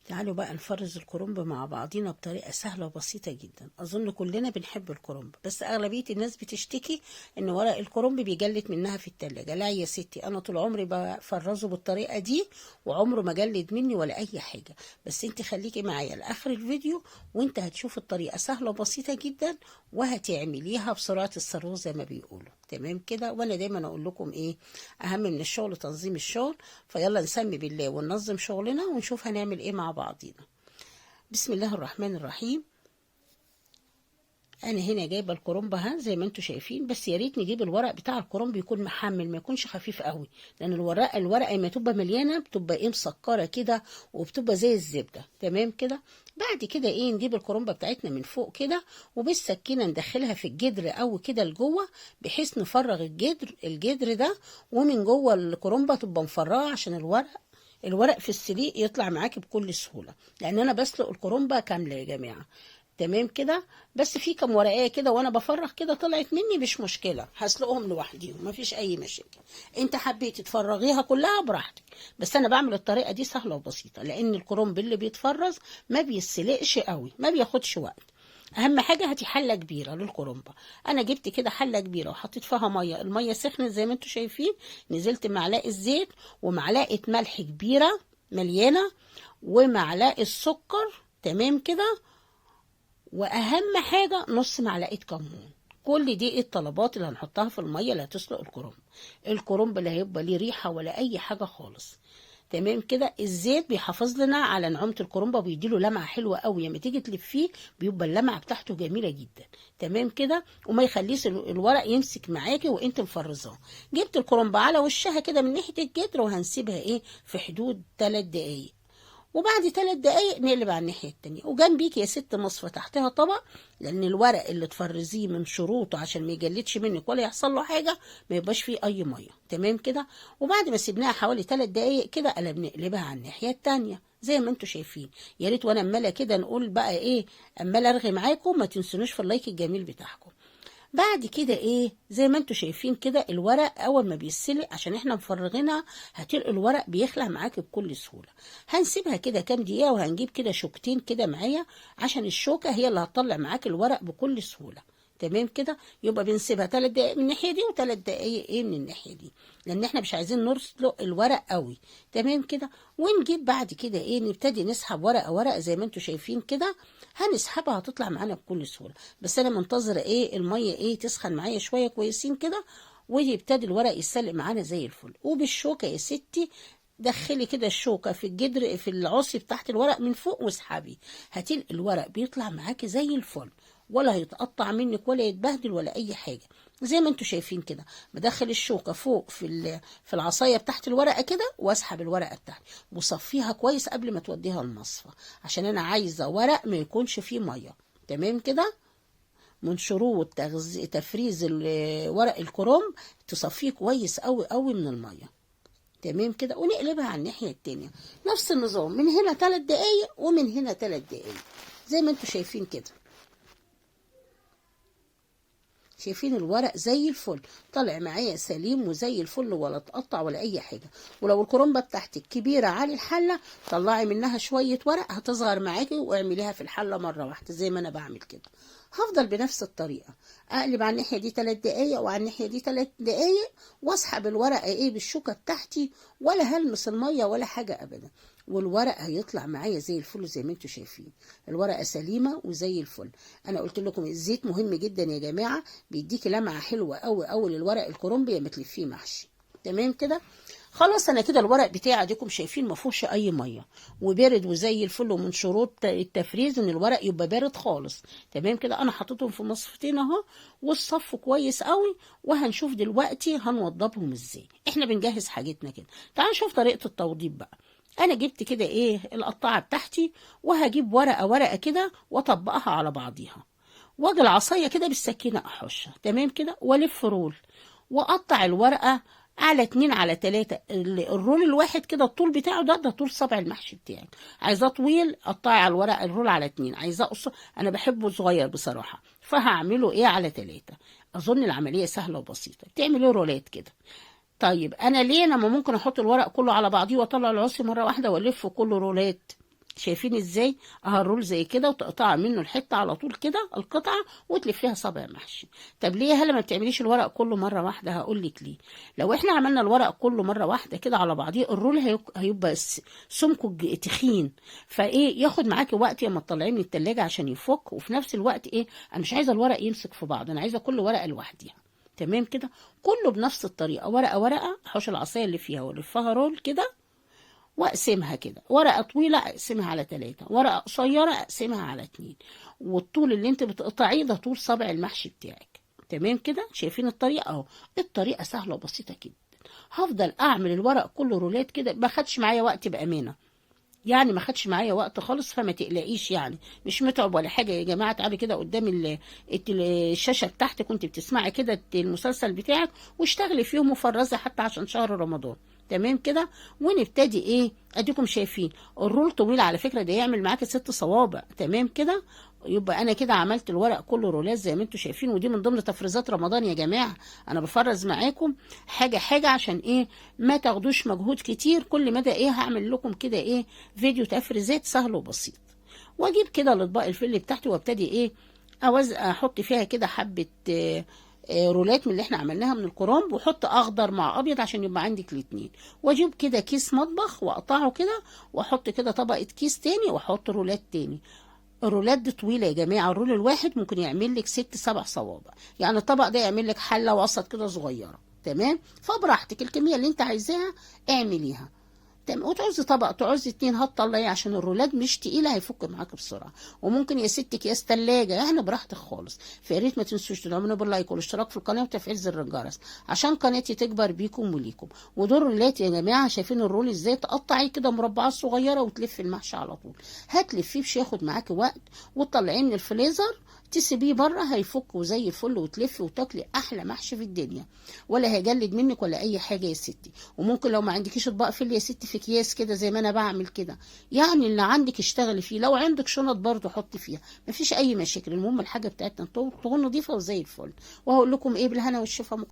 تعالوا بقى نفرز الكرنب مع بعضينا بطريقة سهلة وبسيطة جدا. أظن كلنا بنحب الكرنب، بس أغلبية الناس بتشتكي إن ورق الكرنب بيجلد منها في التلاجة. لا يا ستي، أنا طول عمري بفرزه بالطريقة دي وعمره ما جلد مني ولا أي حاجة. بس انت خليكي معايا لآخر الفيديو وانت هتشوف الطريقة سهلة وبسيطة جدا، وهتعمليها بسرعة الصاروخ زي ما بيقولوا. تمام كده؟ وأنا دايما أقول لكم إيه أهم من الشغل؟ تنظيم الشغل. فيلا نسمي بالله وننظم شغلنا ونشوف هنعمل إيه مع بعضينا. بسم الله الرحمن الرحيم. انا هنا جايبه الكرنب زي ما انتم شايفين، بس يا ريت نجيب الورق بتاع الكرنب يكون محمل، ما يكونش خفيف قوي، لان الورقه لما تبقى مليانه بتبقى مسكره كده وبتبقى زي الزبده. تمام كده؟ بعد كده نجيب الكرنبه بتاعتنا من فوق كده، وبالسكينه ندخلها في الجدر او كده لجوه، بحيث نفرغ الجدر ده، ومن جوه الكرنبه تبقى مفرغه عشان الورق في السليق يطلع معاكي بكل سهوله، لان انا بسلق الكرنبه كامله يا جماعه. تمام كده؟ بس في كم ورقيه كده وانا بفرغ كده طلعت مني، مش مشكله، هسلقهم لوحديهم مفيش اي مشاكل. انت حبيتي تفرغيها كلها براحتك، بس انا بعمل الطريقه دي سهله وبسيطه، لان الكرنب اللي بيتفرز ما بيسلقش قوي، ما بياخدش وقت. اهم حاجه هاتي حله كبيره للكرنبه. انا جبت كده حله كبيره وحطيت فيها ميه، الميه سخنت زي ما انتم شايفين، نزلت معلقه زيت ومعلقه ملح كبيره مليانه ومعلقه سكر. تمام كده؟ واهم حاجه نص معلقه كمون. كل دي الطلبات اللي هنحطها في الميه اللي هتسلق الكرنب اللي هيبقى ليه ريحه ولا اي حاجه خالص. تمام كده؟ الزيت بيحافظ لنا على نعومه الكرنبه، بيديله لمعه حلوه قوي، لما تيجي تلفيه بيبقى اللمعه بتاعته جميله جدا. تمام كده؟ وما يخليش الورق يمسك معاكي وانت مفرزاه. جبت الكرنبه على وشها كده من ناحيه الجدر، وهنسيبها في حدود 3 دقايق، وبعد 3 دقايق نقلب على الناحية التانية. وجنبيك يا ست مصفى تحتها طبق، لأن الورق اللي تفرزيه من شروطه عشان ما يجلدش منك ولا يحصل له حاجة ما يبقاش فيه أي مية. تمام كده؟ وبعد ما سيبناها حوالي 3 دقايق كده نقلبها على الناحية التانية زي ما انتم شايفين. يا ريت وانا عماله كده نقول بقى عماله ارغي معاكم، ما تنسونوش في اللايك الجميل بتاعكم. بعد كده زي ما انتوا شايفين كده، الورق اول ما بيتسلق عشان احنا مفرغينها هتلقوا الورق بيخلع معاكي بكل سهوله. هنسيبها كده كام دقيقه، وهنجيب كده شوكتين كده معايا عشان الشوكه هي اللي هتطلع معاكي الورق بكل سهوله. تمام كده؟ يبقى بنسيبها 3 دقايق من الناحيه دي و3 دقايق من الناحيه دي، لان احنا مش عايزين نسلق الورق قوي. تمام كده؟ ونجيب بعد كده نبتدي نسحب ورقه ورقه زي ما انتوا شايفين كده. هنسحبها هتطلع معانا بكل سهوله، بس انا منتظره الميه تسخن معايا شويه كويسين كده، ويبتدي الورق يتسلق معانا زي الفل. وبالشوكه يا ستي دخلي كده الشوكه في الجدر في العصي بتاعت الورق من فوق واسحبي، هتلقي الورق بيطلع معاكي زي الفل، ولا هيتقطع منك ولا يتبهدل ولا اي حاجه. زي ما انتوا شايفين كده، بدخل الشوكه فوق في العصايه بتاعت الورقه كده، واسحب الورقه بتاعتي وصفيها كويس قبل ما توديها المصفى، عشان انا عايزه ورق ما يكونش فيه ميه. تمام كده؟ من شروط تفريز ورق الكرنب تصفيه كويس قوي قوي من الميه. تمام كده؟ ونقلبها على الناحيه التانيه نفس النظام، من هنا 3 دقايق ومن هنا 3 دقايق زي ما انتوا شايفين كده. شايفين الورق زي الفل، طالع معايا سليم وزي الفل، ولا اتقطع ولا اي حاجه. ولو الكرنبه بتاعتك كبيره على الحله، طلعي منها شويه ورق هتصغر معاكي، واعمليها في الحله مره واحده زي ما انا بعمل كده. هفضل بنفس الطريقه اقلب على الناحيه دي 3 دقايق وعلى الناحيه دي 3 دقايق، واسحب الورقه بالشوكه بتاعتي، ولا هلمس الميه ولا حاجه ابدا. والورقه هيطلع معايا زي الفل زي ما انتم شايفين، الورقه سليمه وزي الفل. انا قلت لكم الزيت مهم جدا يا جماعه، بيديكي لمعه حلوه قوي قوي للورق الكرنب لما تلفيه محشي. تمام كده؟ خلاص انا كده الورق بتاعي اديكم شايفين ما فيهوش اي ميه، وبارد وزي الفل. ومن شروط التفريز ان الورق يبقى بارد خالص. تمام كده؟ انا حطيتهم في مصفتين اهو، والصف كويس قوي. وهنشوف دلوقتي هنوضبهم ازاي. احنا بنجهز حاجتنا كده. تعالوا نشوف طريقه التوضيب بقى. انا جبت كده القطاعه بتاعتي، وهجيب ورقه ورقه كده واطبقها على بعضيها، واجي العصايه كده بالسكينه احشها. تمام كده؟ والف رول، واقطع الورقه على 2 على 3. الرول الواحد كده الطول بتاعه ده طول صبع المحشي بتاعي. عايزاه طويل قطعي على الورق الرول على 2، عايزاه قصير انا بحبه صغير بصراحه، فهعمله على 3. اظن العمليه سهله وبسيطه. بتعملي رولات كده. طيب انا ليه ما ممكن احط الورق كله على بعضيه واطلع العصي مره واحده والف كله رولات؟ شايفين ازاي؟ اهو الرول زي كده، وتقطع منه الحته على طول كده القطعه وتلفيها صابع محشي. طب ليه هلا ما بتعمليش الورق كله مره واحده؟ هقول لك ليه. لو احنا عملنا الورق كله مره واحده كده على بعضيه، الرول هيبقى سمكه تخين، فايه ياخد معاكي وقت لما تطلعيه من التلاجة عشان يفك، وفي نفس الوقت ايه، انا مش عايزه الورق يمسك في بعض، انا عايزه كل ورقه لوحديها. تمام كده، كله بنفس الطريقه، ورقه ورقه، احوش العصايه اللي فيها والفها رول كده، واقسمها كده، ورقه طويله اقسمها على 3، ورقه قصيره اقسمها على 2، والطول اللي انت بتقطعيه ده طول صابع المحشي بتاعك. تمام كده، شايفين الطريقه اهو؟ الطريقه سهله وبسيطه جدا. هفضل اعمل الورق كله رولات كده، ما خدش معايا وقت بامانه، يعني ما خدش معايا وقت خالص، فما تقلقيش، يعني مش متعب ولا حاجه يا جماعه. تعالي كده قدام الشاشه بتاعتك كنت بتسمعي كده المسلسل بتاعك، واشتغلي فيهم وفرزي حتى عشان شهر رمضان. تمام كده، ونبتدي ايه، اديكم شايفين الرول طويل على فكره، ده يعمل معاكي 6 صوابع. تمام كده، يبقى انا كده عملت الورق كله رولات زي ما انتم شايفين، ودي من ضمن تفريزات رمضان يا جماعه. انا بفرز معاكم حاجه حاجه عشان ايه، ما تاخدوش مجهود كتير. كل مدى ايه هعمل لكم كده ايه، فيديو تفريزات سهل وبسيط. واجيب كده الاطباق الفل بتاعتي، وابتدي ايه، احط فيها كده حبه رولات من اللي احنا عملناها من الكرنب، واحط اخضر مع ابيض عشان يبقى عندك الاتنين. واجيب كده كيس مطبخ واقطعه كده، واحط كده طبقه كيس تاني، واحط رولات تاني. الرولات دي طويله يا جماعه، الرول الواحد ممكن يعمل لك 6 7 صوابع، يعني الطبق ده يعمل لك حله وسط كده صغيره. تمام، فبراحتك الكميه اللي انت عايزاها اعمليها. تمام، وتعوزي طبق تعوزي 2 هتطلعيه، عشان الرولات مش تقيله هيفك معاك بسرعه. وممكن يا ست اكياس تلاجة، يعني براحتك خالص. فيا ريت ما تنسوش تدعمونا باللايك والاشتراك في القناه وتفعيل زر الجرس عشان قناتي تكبر بيكم وليكم. ودول رولات يا جماعه، شايفين الرول ازاي؟ تقطعيه كده مربعات صغيره وتلفي المحشي على طول. هتلفيه مش هياخد معاكي وقت، وتطلعيه من الفريزر تسيبيه بره هيفك وزي الفل، وتلفي وتاكلي احلى محشي في الدنيا، ولا هيجلد منك ولا اي حاجه يا ستي. وممكن لو ما عندكيش اطباق فل يا ستي، في اكياس كده زي ما انا بعمل كده، يعني اللي عندك اشتغلي فيه. لو عندك شنط برضه حطي فيها، مفيش اي مشاكل. المهم الحاجه بتاعتنا تكون نظيفه وزي الفل. وهقول لكم ايه، بالهنا والشفا.